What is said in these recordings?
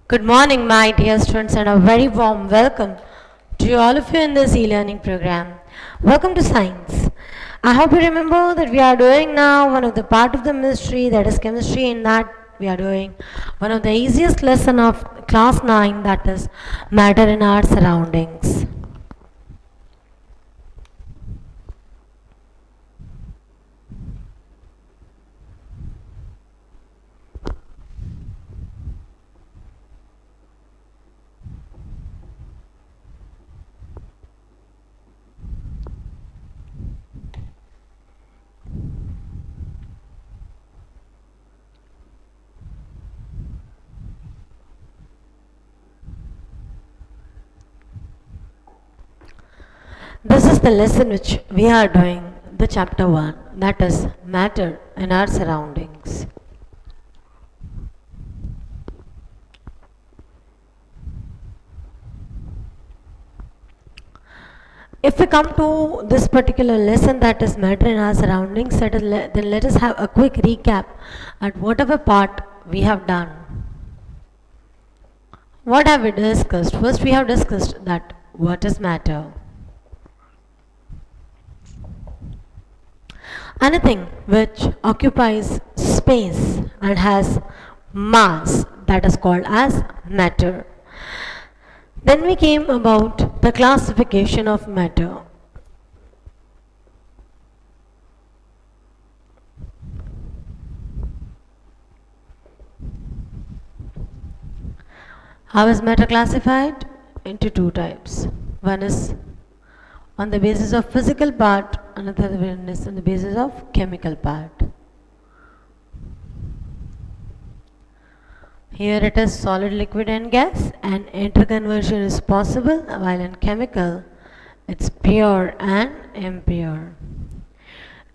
Good morning, my dear students, and a very warm welcome to all of you in this e-learning program. Welcome to Science. I hope you remember that we are doing now one of the part of the mystery, that is chemistry. In that we are doing one of the easiest lesson of class 9, that is matter in our surroundings. This is the lesson which we are doing, the chapter 1, that is matter in our surroundings. If we come to this particular lesson, that is matter in our surroundings, then let us have a quick recap at whatever part we have done. What have we discussed? First we have discussed that what is matter. Anything which occupies space and has mass, that is called as matter. Then we came about the classification of matter. How is matter classified? Into two types. One is on the basis of physical part, another one is on the basis of chemical part. Here it is solid, liquid and gas, and interconversion is possible, while in chemical it's pure and impure.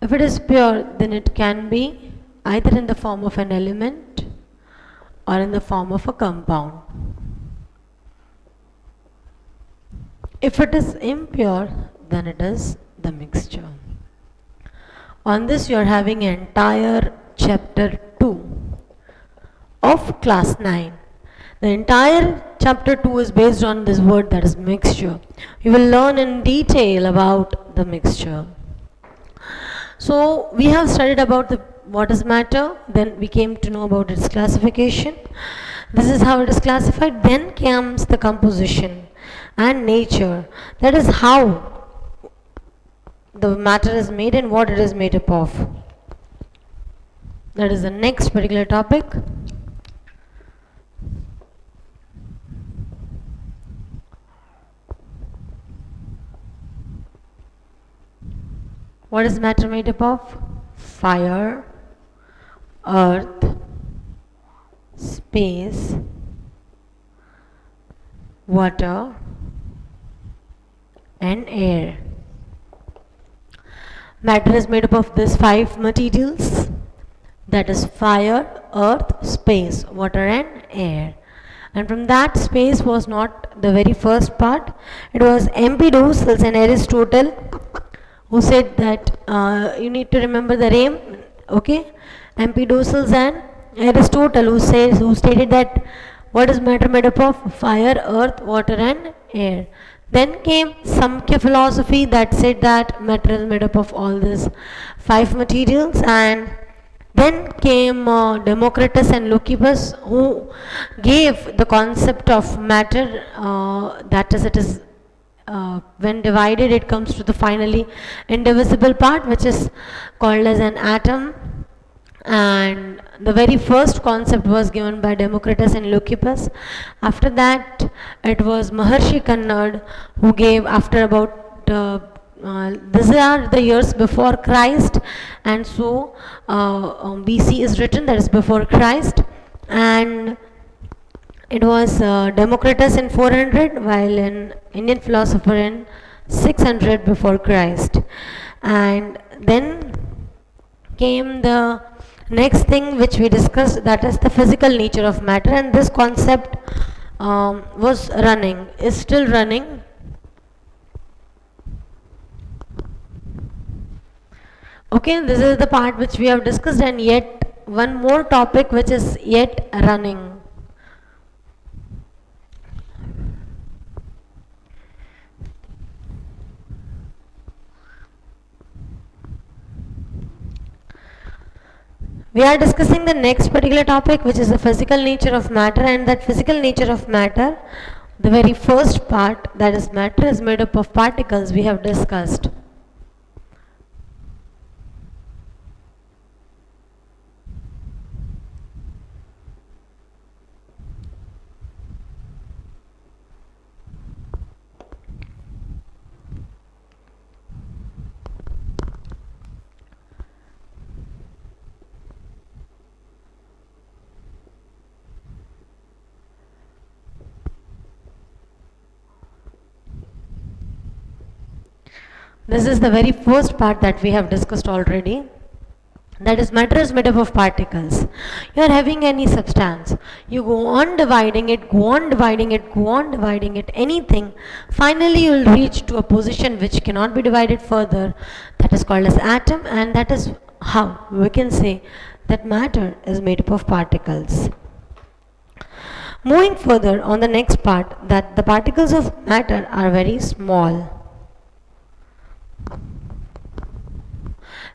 If it is pure, then it can be either in the form of an element or in the form of a compound. If it is impure, then it is the mixture. On this you are having entire chapter 2 of class 9. The entire chapter 2 is based on this word, that is mixture. You will learn in detail about the mixture. So we have studied about what is matter, then we came to know about its classification. This is how it is classified. Then comes the composition and nature, that is how the matter is made and what it is made up of. That is the next particular topic. What is matter made up of? Fire, earth, space, water and air. Matter is made up of these 5 materials, that is fire, earth, space, water and air. And from that, space was not the very first part. It was Empedocles and Aristotle who said that you need to remember the name, okay? Empedocles and Aristotle who stated that what is matter made up of? Fire, earth, water and air. Then came Samkhya philosophy that said that matter is made up of all these 5 materials, and then came Democritus and Leucippus who gave the concept of matter, that is, it is when divided it comes to the finally indivisible part, which is called as an atom. And the very first concept was given by Democritus and Leucippus. After that it was Maharshi Kannad who gave, after about these are the years before Christ, and so BC is written, that is before Christ, and it was Democritus in 400, while an Indian philosopher in 600 before Christ. And then came the next thing which we discussed, that is the physical nature of matter, and this concept is still running. Okay, this is the part which we have discussed, and yet one more topic which is yet running. We are discussing the next particular topic, which is the physical nature of matter, and that physical nature of matter, the very first part, that is matter is made up of particles, we have discussed. This is the very first part that we have discussed already. That is, matter is made up of particles. You are having any substance, you go on dividing it, go on dividing it, go on dividing it, anything. Finally, you will reach to a position which cannot be divided further. That is called as atom, and that is how we can say that matter is made up of particles. Moving further on the next part, that the particles of matter are very small.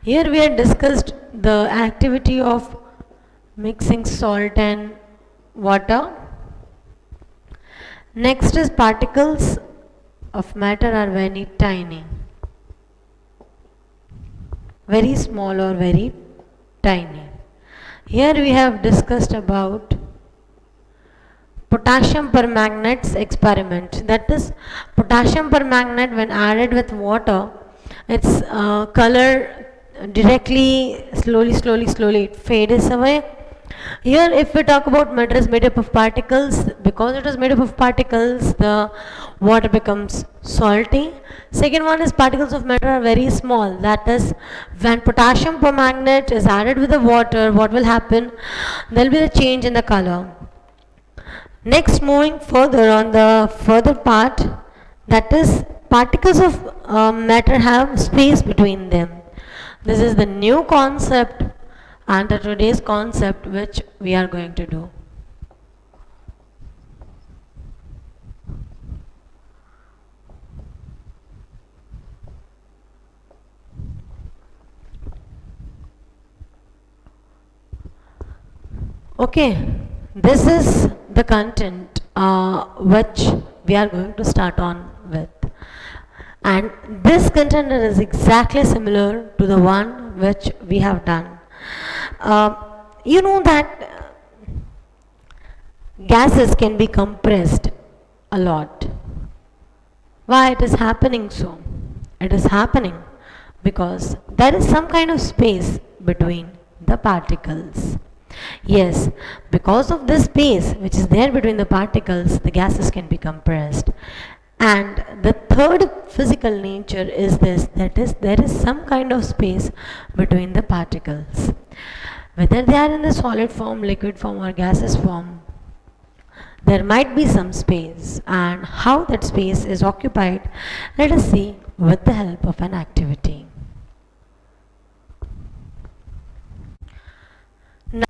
Here we had discussed the activity of mixing salt and water. Next is particles of matter are very tiny, very small or very tiny. Here we have discussed about potassium permanganate's experiment. That is, potassium permanganate when added with water, its color directly slowly it fades away. Here if we talk about matter is made up of particles, because it is made up of particles, the water becomes salty. Second one is particles of matter are very small. That is, when potassium permanganate is added with the water, what will happen? There will be a change in the color. Next, moving further on the further part, that is, particles of matter have space between them. This is the new concept and the today's concept which we are going to do. Okay, this is the content which we are going to start on with. And this content is exactly similar to the one which we have done. You know that gases can be compressed a lot. Why it is happening so? It is happening because there is some kind of space between the particles. Yes, because of this space which is there between the particles, the gases can be compressed. And the third physical nature is this, that is, there is some kind of space between the particles. Whether they are in the solid form, liquid form, or gaseous form, there might be some space, and how that space is occupied, let us see with the help of an activity.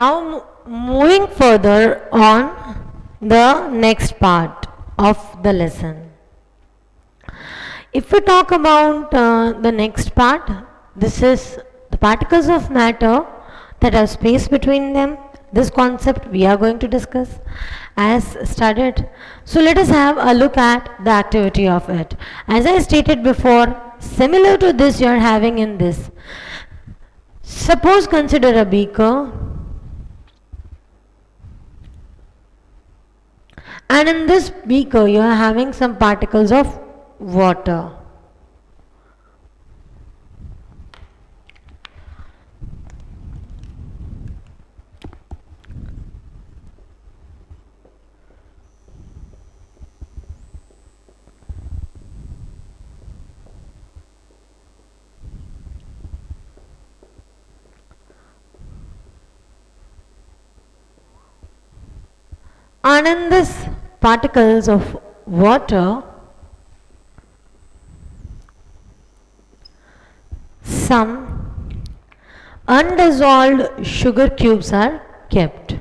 Now, moving further on the next part of the lesson. If we talk about the next part, this is the particles of matter that have space between them. This concept we are going to discuss as studied. So let us have a look at the activity of it. As I stated before, similar to this you are having in this. Suppose consider a beaker, and in this beaker you are having some particles of water. And in this particles of water, some undissolved sugar cubes are kept.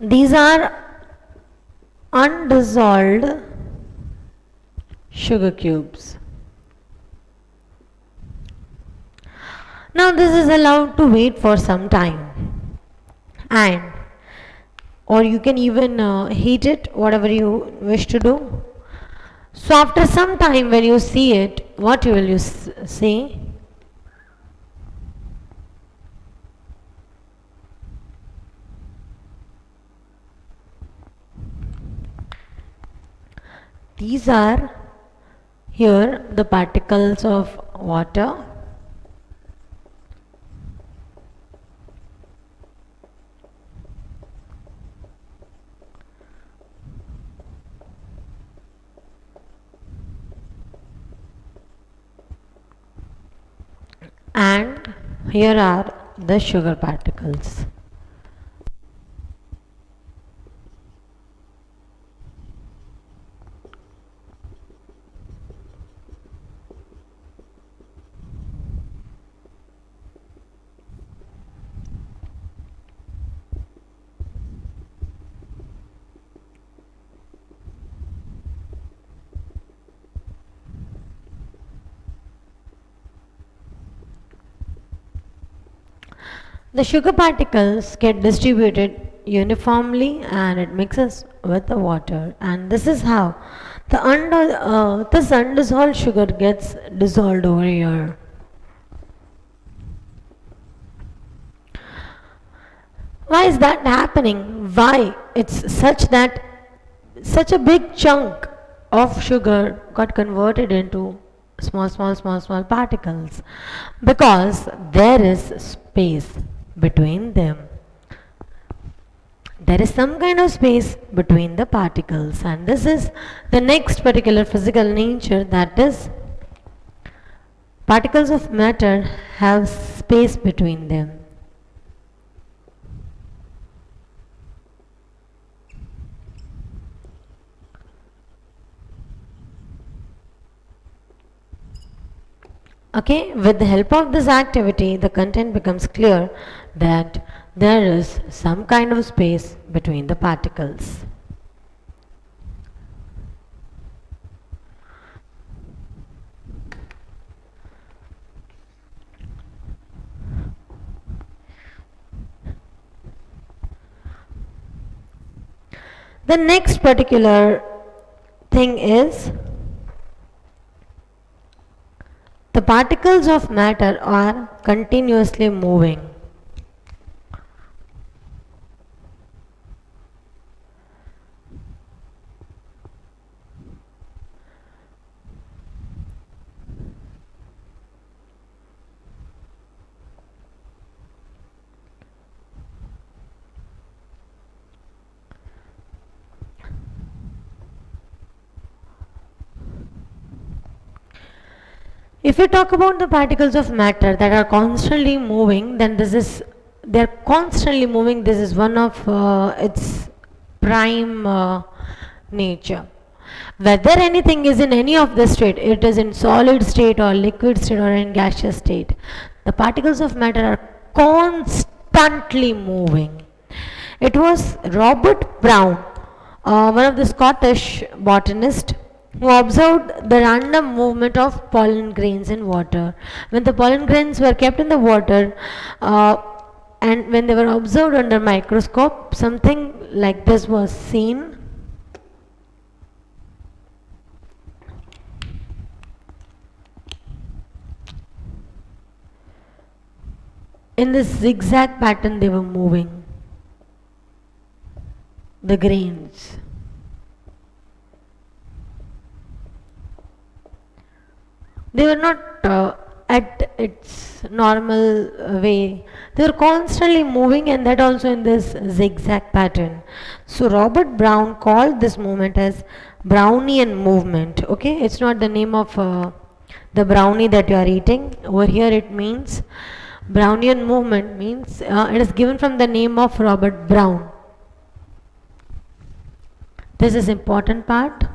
These are undissolved sugar cubes. Now this is allowed to wait for some time, and or you can even heat it, whatever you wish to do. So after some time when you see it, what will you see? These are here the particles of water, and here are the sugar particles. The sugar particles get distributed uniformly and it mixes with the water, and this is how this undissolved sugar gets dissolved over here. Why is that happening? Why it's such that such a big chunk of sugar got converted into small particles? Because there is space between them. There is some kind of space between the particles, and this is the next particular physical nature, that is particles of matter have space between them. Okay, with the help of this activity, the content becomes clear that there is some kind of space between the particles. The next particular thing is the particles of matter are continuously moving. If you talk about the particles of matter that are constantly moving, then they're constantly moving. This is one of its prime nature. Whether anything is in any of the state, it is in solid state or liquid state or in gaseous state, the particles of matter are constantly moving. It was Robert Brown, one of the Scottish botanists, who observed the random movement of pollen grains in water. When the pollen grains were kept in the water and when they were observed under microscope, something like this was seen. In this zigzag pattern they were moving, the grains. They were not at its normal way. They were constantly moving, and that also in this zigzag pattern. So Robert Brown called this movement as Brownian movement. Okay, it's not the name of the brownie that you are eating. Over here it means Brownian movement means it is given from the name of Robert Brown. This is important part.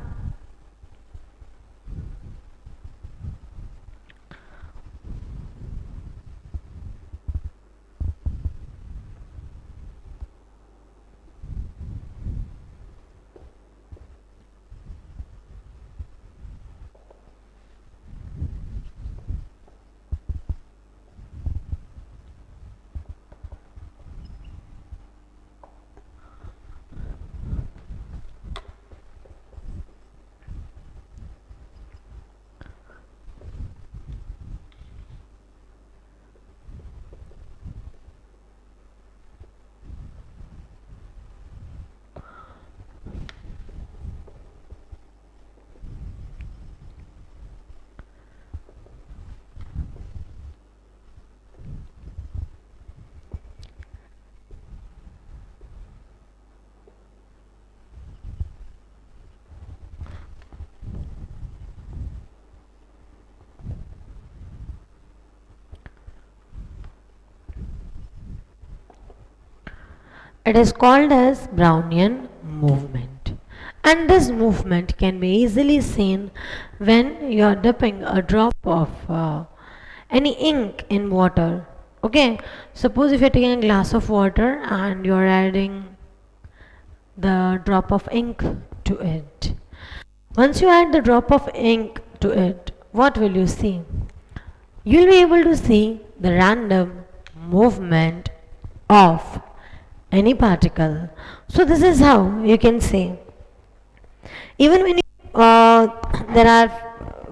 It is called as Brownian movement. And this movement can be easily seen when you are dipping a drop of any ink in water. Okay, suppose if you're taking a glass of water and you're adding the drop of ink to it. Once you add the drop of ink to it, what will you see? You'll be able to see the random movement of any particle. So this is how you can say. Even when there are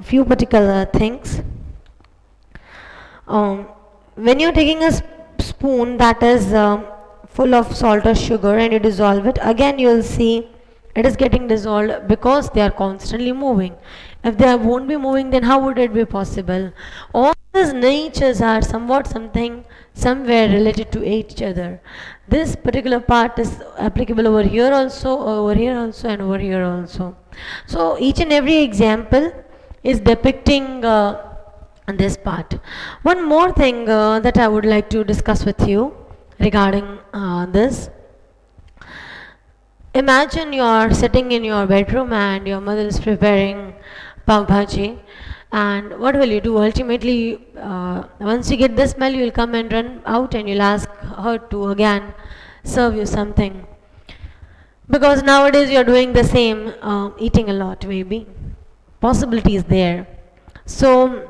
few particular things. Um, when you're taking a spoon that is full of salt or sugar and you dissolve it, again you will see it is getting dissolved because they are constantly moving. If they won't be moving, then how would it be possible? All these natures are somewhat something somewhere related to each other. This particular part is applicable over here also, over here also, and over here also. So each and every example is depicting this part. One more thing that I would like to discuss with you regarding this. Imagine you are sitting in your bedroom and your mother is preparing pav bhaji. And what will you do? Ultimately, once you get the smell, you will come and run out and you'll ask her to again serve you something. Because nowadays you're doing the same, eating a lot maybe. Possibility is there. So,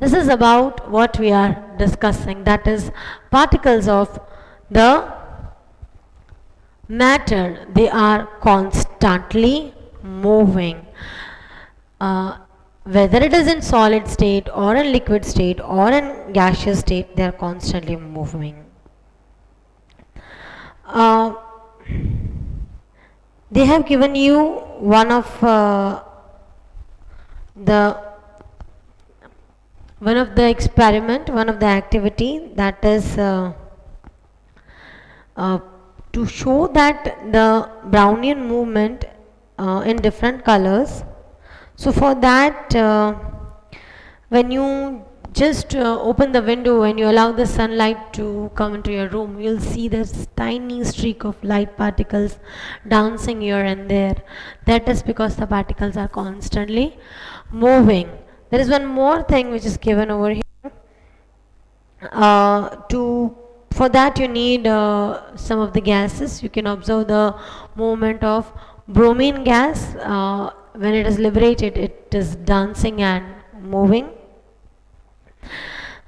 this is about what we are discussing, that is particles of the matter. They are constantly moving. Whether it is in solid state or in liquid state or in gaseous state, they are constantly moving. They have given you one of the experiment, one of the activity, that is to show that the Brownian movement in different colors. So for that, when you just open the window and you allow the sunlight to come into your room, you'll see this tiny streak of light particles dancing here and there. That is because the particles are constantly moving. There is one more thing which is given over here. For that you need some of the gases. You can observe the movement of bromine gas. When it is liberated, it is dancing and moving.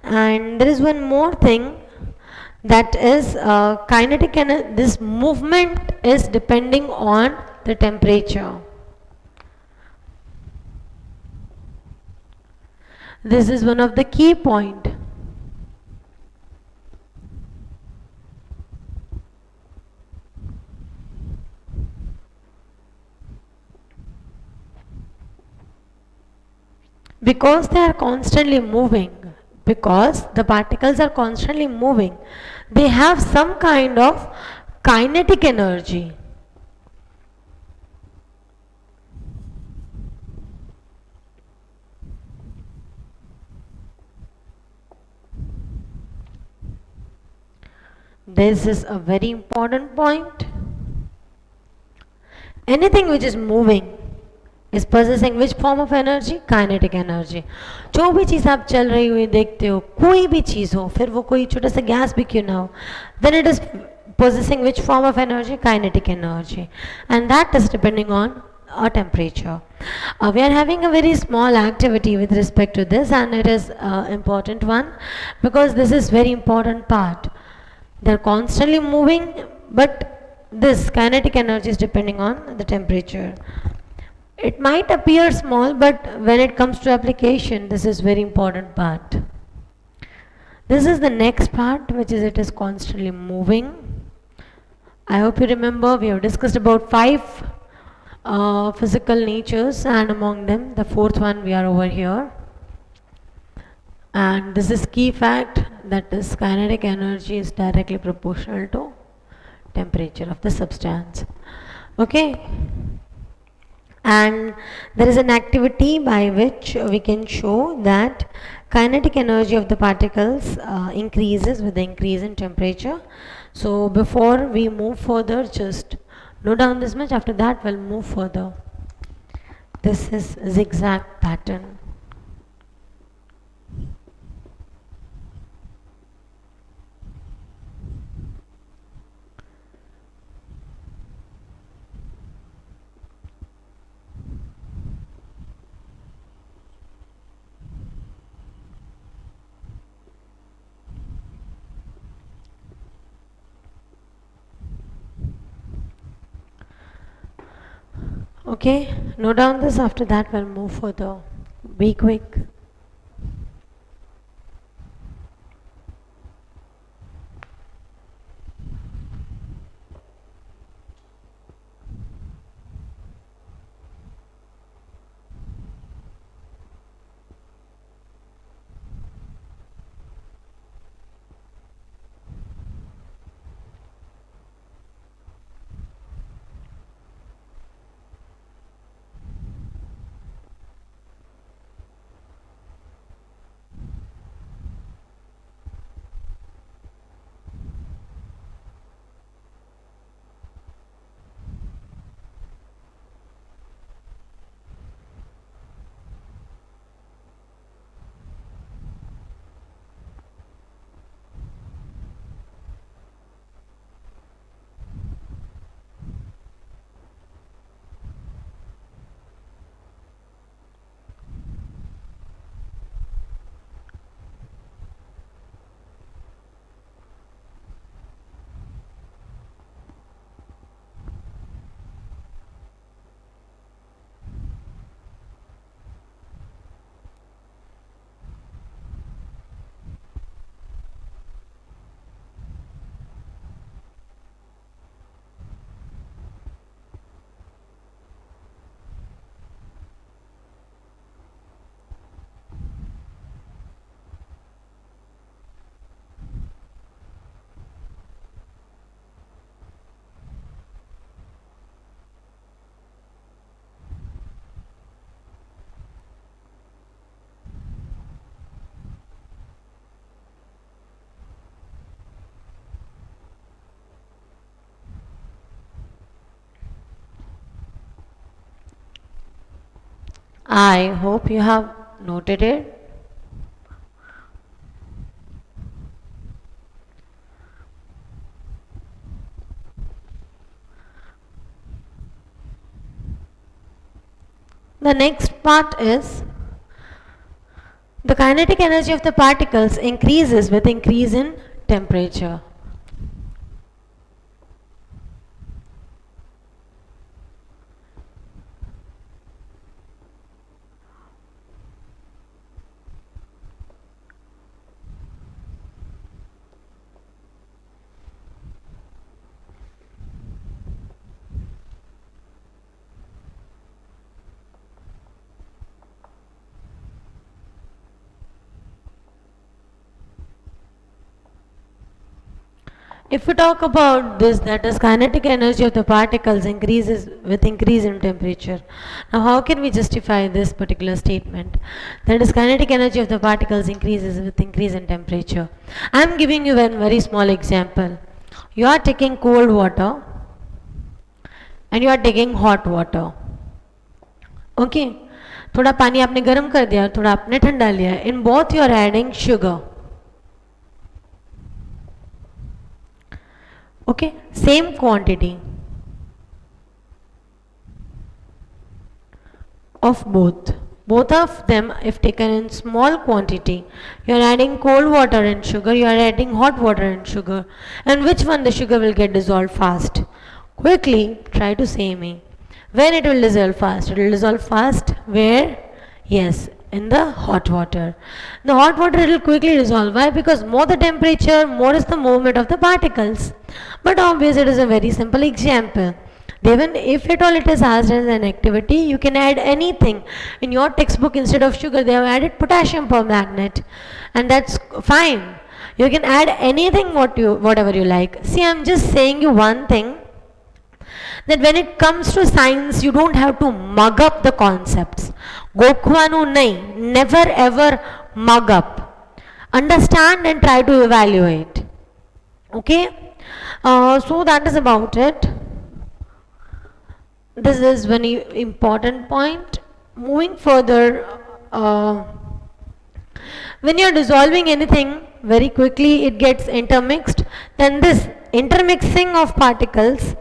And there is one more thing, that is kinetic energy. This movement is depending on the temperature. This is one of the key point. Because they are constantly moving, because the particles are constantly moving, they have some kind of kinetic energy. This is a very important point. Anything which is moving is possessing which form of energy? Kinetic energy. जो भी चीज़ आप चल रही हुई देखते हो, कोई भी चीज़ हो, फिर वो कोई छोटा सा गैस भी क्यों ना हो, then it is possessing which form of energy? Kinetic energy. And that is depending on a temperature. We are having a very small activity with respect to this, and it is an important one because this is very important part. They are constantly moving, but this kinetic energy is depending on the temperature. It might appear small, but when it comes to application, this is very important part. This is the next part, which is it is constantly moving. I hope you remember we have discussed about 5 physical natures, and among them the 4th one we are over here. And this is key fact, that is kinetic energy is directly proportional to temperature of the substance. Okay. And there is an activity by which we can show that kinetic energy of the particles increases with the increase in temperature. So before we move further, just note down this much. After that, we'll move further. This is zigzag pattern. Okay, note down this. After that, we'll move further. Be quick. I hope you have noted it. The next part is the kinetic energy of the particles increases with increase in temperature. If we talk about this, that is kinetic energy of the particles increases with increase in temperature. Now how can we justify this particular statement? That is kinetic energy of the particles increases with increase in temperature. I am giving you one very small example. You are taking cold water and you are taking hot water. Okay, थोड़ा पानी आपने गर्म कर दिया, थोड़ा आपने ठंडा लिया. In both you are adding sugar. Okay, same quantity of both of them if taken in small quantity. You are adding cold water and sugar, you are adding hot water and sugar, and which one the sugar will get dissolved fast? Quickly try to say me when it will dissolve fast. It will dissolve fast where? Yes, in the hot water. The hot water it will quickly dissolve. Why? Because more the temperature, more is the movement of the particles. But obviously it is a very simple example. Even if at all it is asked as an activity, you can add anything. In your textbook instead of sugar they have added potassium permanganate, and that's fine. You can add anything whatever you like. See, I'm just saying you one thing, that when it comes to science you don't have to mug up the concepts. Gokhwanu nahi, never ever mug up. Understand and try to evaluate. Okay? So that is about it. This is one important point. Moving further, when you're dissolving anything very quickly, it gets intermixed. Then this intermixing of particles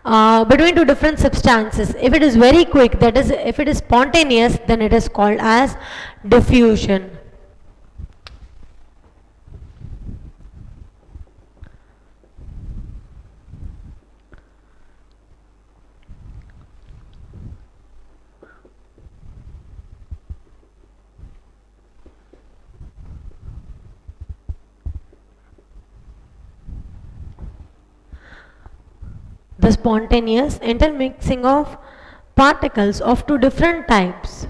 between two different substances, if it is very quick, that is, if it is spontaneous, then it is called as diffusion. The spontaneous intermixing of particles of two different types.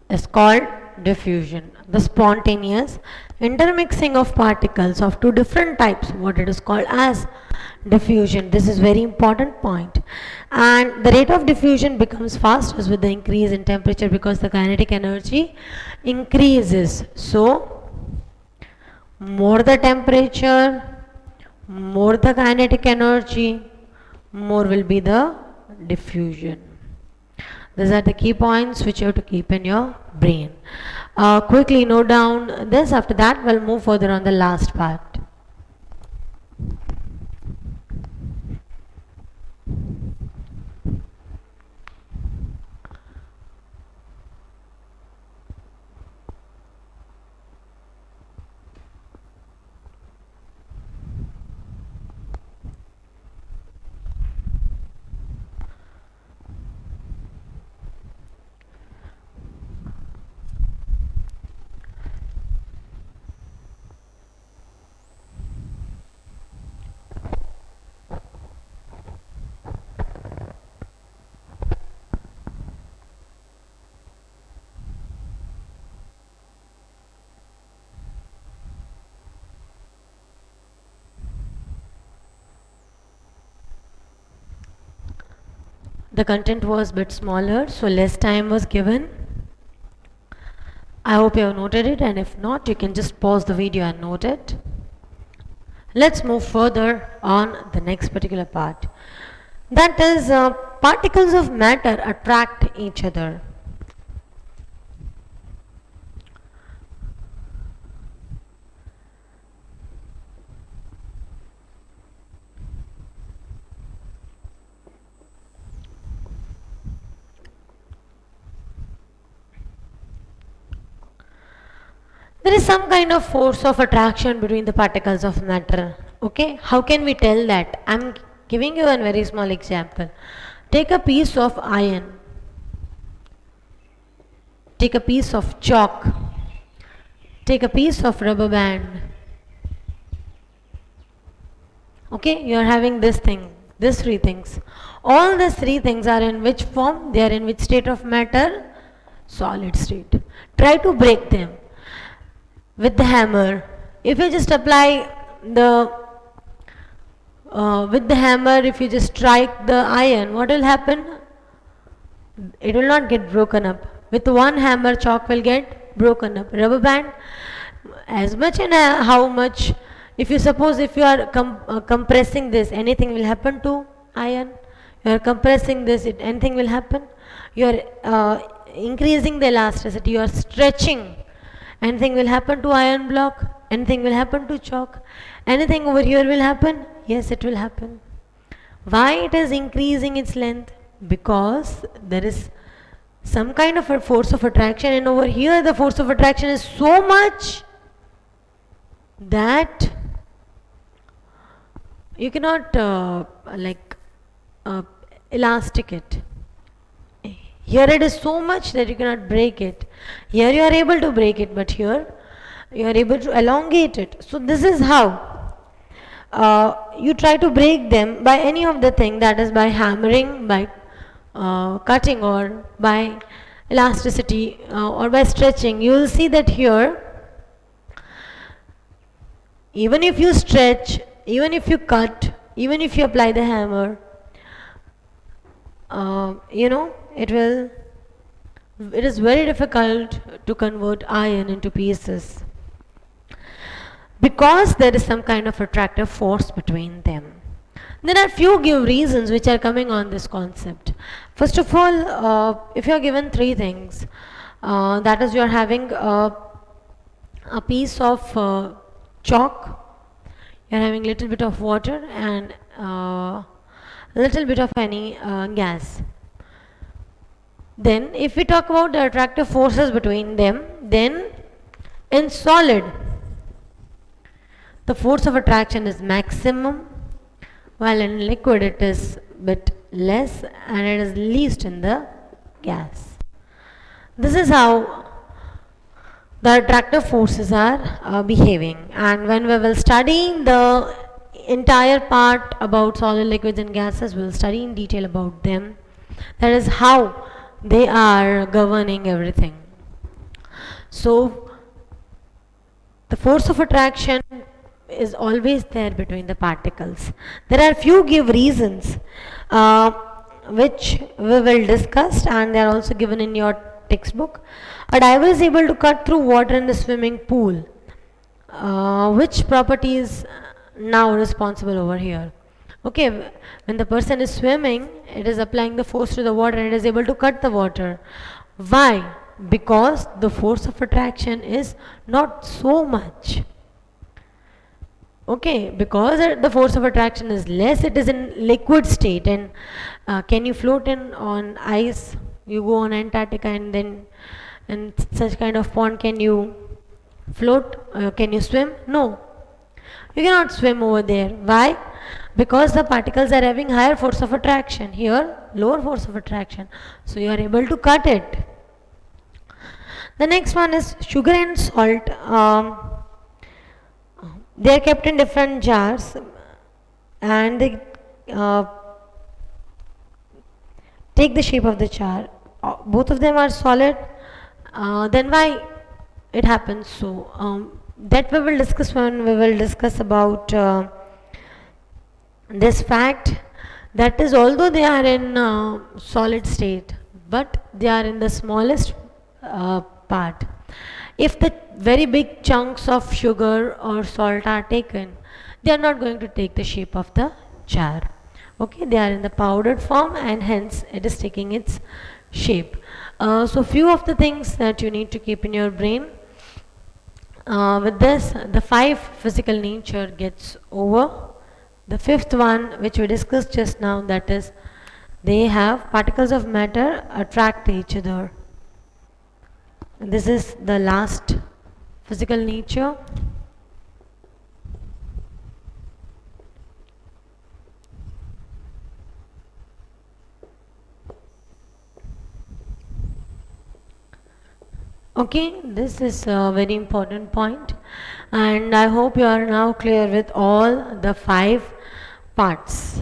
Is called diffusion. The spontaneous intermixing of particles of two different types, what it is called as diffusion. This is very important point. And the rate of diffusion becomes fastest with the increase in temperature because the kinetic energy increases. So more the temperature, more the kinetic energy, more will be the diffusion. These are the key points which you have to keep in your brain. Quickly note down this. After that, we'll move further on the last part. The content was a bit smaller, so less time was given. I hope you have noted it, and if not, you can just pause the video and note it. Let's move further on the next particular part. That is, particles of matter attract each other. There is some kind of force of attraction between the particles of matter. Okay, how can we tell that? I'm giving you a very small example. Take a piece of iron, take a piece of chalk, take a piece of rubber band. Okay, you are having this thing, these three things. All these three things are in which form? They are in which state of matter? Solid state. Try to break them with the hammer. If you just apply the with the hammer, if you just strike the iron, what will happen? It will not get broken up. With one hammer, chalk will get broken up. Rubber band, as much and how much. If you suppose if you are compressing this, anything will happen to iron. You are compressing this, anything will happen. You are increasing the elasticity. You are stretching. Anything will happen to iron block, anything will happen to chalk, anything over here will happen, yes, it will happen. Why it is increasing its length? Because there is some kind of a force of attraction, and over here the force of attraction is so much that you cannot elastic it. Here it is so much that you cannot break it. Here you are able to break it, but here you are able to elongate it. So this is how you try to break them by any of the thing, that is by hammering, by cutting, or by elasticity, or by stretching. You will see that here, even if you stretch, even if you cut, even if you apply the hammer, it is very difficult to convert iron into pieces because there is some kind of attractive force between them. There are few give reasons which are coming on this concept. First of all, if you are given three things, that is, you are having a piece of chalk, you are having little bit of water, and a little bit of any gas. Then if we talk about the attractive forces between them, then in solid the force of attraction is maximum, while in liquid it is bit less, and it is least in the gas. This is how the attractive forces are behaving, and when we will study the entire part about solid, liquids and gases, we will study in detail about them. That is how they are governing everything. So the force of attraction is always there between the particles. There are few give reasons which we will discuss, and they are also given in your textbook. A diver is able to cut through water in the swimming pool. Which property is now responsible over here? Okay, when the person is swimming, it is applying the force to the water and it is able to cut the water. Why? Because the force of attraction is not so much. Okay, because the force of attraction is less, it is in liquid state. And can you float in on ice? You go on Antarctica, and then in such kind of pond, can you float? Can you swim? No, you cannot swim over there. Why? Because the particles are having higher force of attraction, here lower force of attraction, so you are able to cut it. The next one is sugar and salt. They are kept in different jars, and they take the shape of the jar. Both of them are solid. Then why it happens so? That we will discuss when we will discuss about this fact, that is, although they are in solid state, but they are in the smallest part. If the very big chunks of sugar or salt are taken, they are not going to take the shape of the jar. Okay, they are in the powdered form, and hence it is taking its shape. So few of the things that you need to keep in your brain. With this, the 5 physical nature gets over. The 5th one, which we discussed just now, that is, they have particles of matter attract each other. This is the last physical nature. Okay, this is a very important point, and I hope you are now clear with all the 5 parts.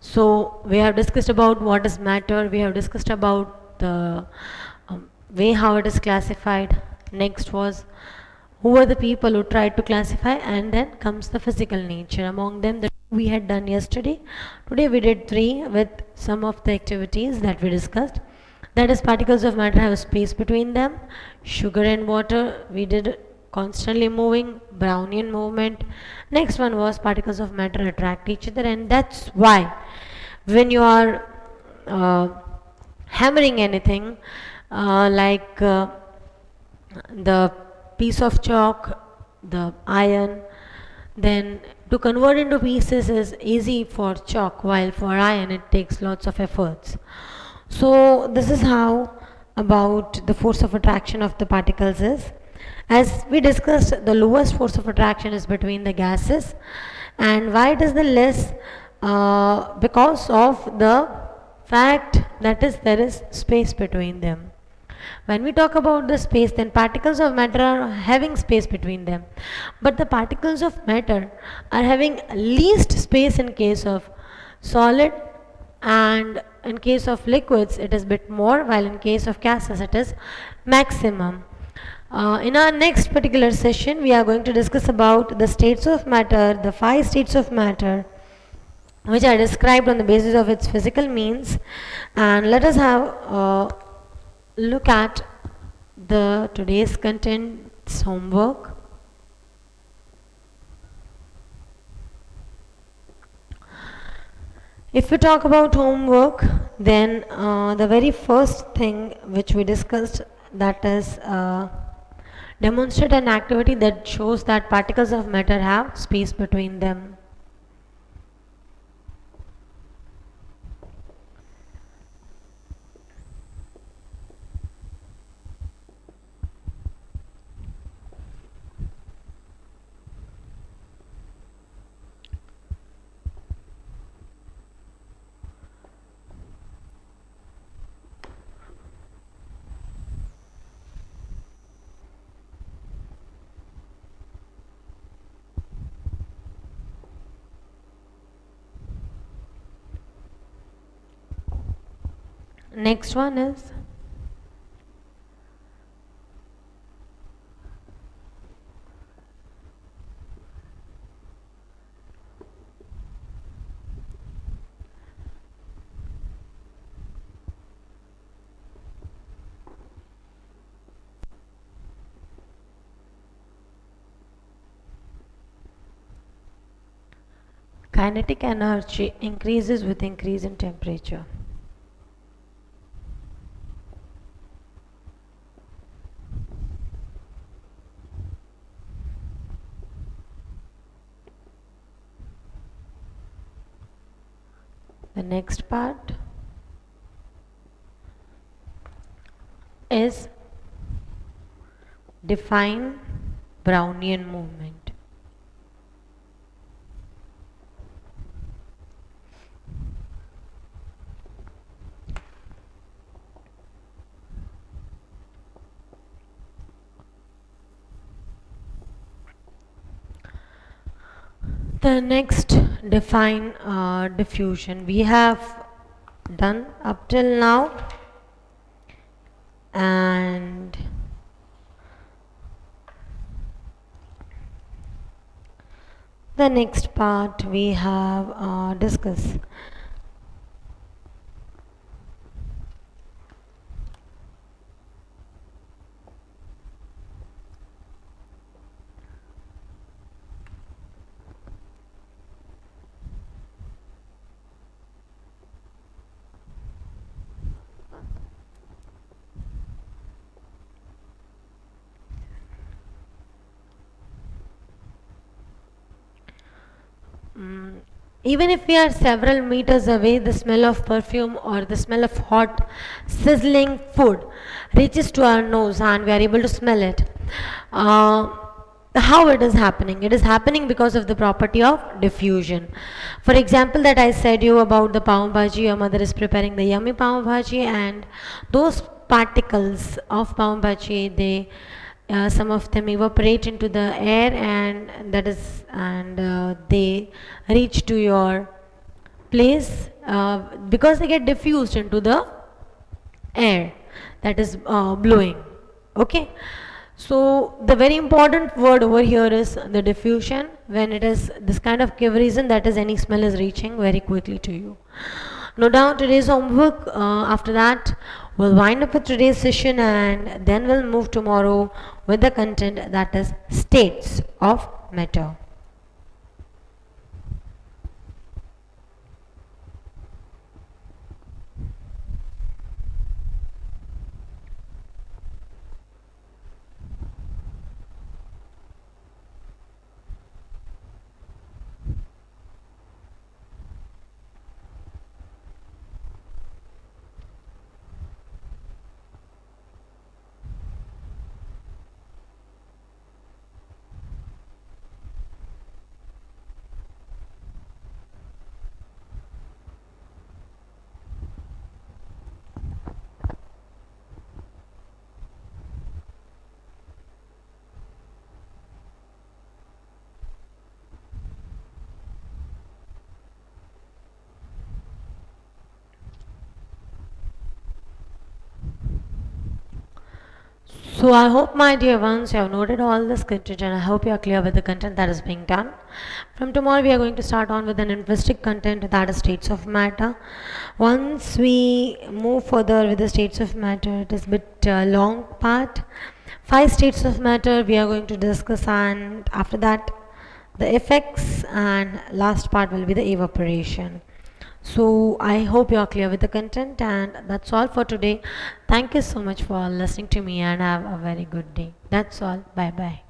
So we have discussed about what is matter, we have discussed about the way how it is classified. Next was who were the people who tried to classify, and then comes the physical nature. Among them, that we had done yesterday. Today we did 3 with some of the activities that we discussed. That is, particles of matter have space between them. Sugar and water, we did constantly moving, Brownian movement. Next one was particles of matter attract each other, and that's why when you are hammering anything, like the piece of chalk, the iron, then to convert into pieces is easy for chalk, while for iron it takes lots of efforts. So this is how about the force of attraction of the particles is. As we discussed, the lowest force of attraction is between the gases, and why it is the less? Because of the fact that is there is space between them. When we talk about the space, then particles of matter are having space between them. But the particles of matter are having least space in case of solid, and in case of liquids it is bit more, while in case of gases it is maximum. In our next particular session, we are going to discuss about the states of matter, the 5 states of matter, which are described on the basis of its physical means. And let us have a look at the today's contents homework. If we talk about homework, then the very first thing which we discussed, that is demonstrate an activity that shows that particles of matter have space between them. Next one is kinetic energy increases with increase in temperature. The next part is define Brownian movement. The next, define diffusion. We have done up till now, and the next part we have discussed. Even if we are several meters away, the smell of perfume or the smell of hot, sizzling food reaches to our nose and we are able to smell it. How it is happening? It is happening because of the property of diffusion. For example, that I said you about the pav bhaji, your mother is preparing the yummy pav bhaji, and those particles of pav bhaji, they some of them evaporate into the air, and they reach to your place because they get diffused into the air that is blowing. Okay, so the very important word over here is the diffusion. When it is this kind of give reason, that is any smell is reaching very quickly to you. No doubt today's homework. After that, we'll wind up with today's session, and then we'll move tomorrow with the content, that is states of matter. So I hope, my dear ones, you have noted all this content, and I hope you are clear with the content that is being done. From tomorrow we are going to start on with an linguistic content, that is states of matter. Once we move further with the states of matter, it is a bit long part. 5 states of matter we are going to discuss, and after that the effects, and last part will be the evaporation. So I hope you are clear with the content, and that's all for today. Thank you so much for listening to me, and have a very good day. That's all. Bye bye.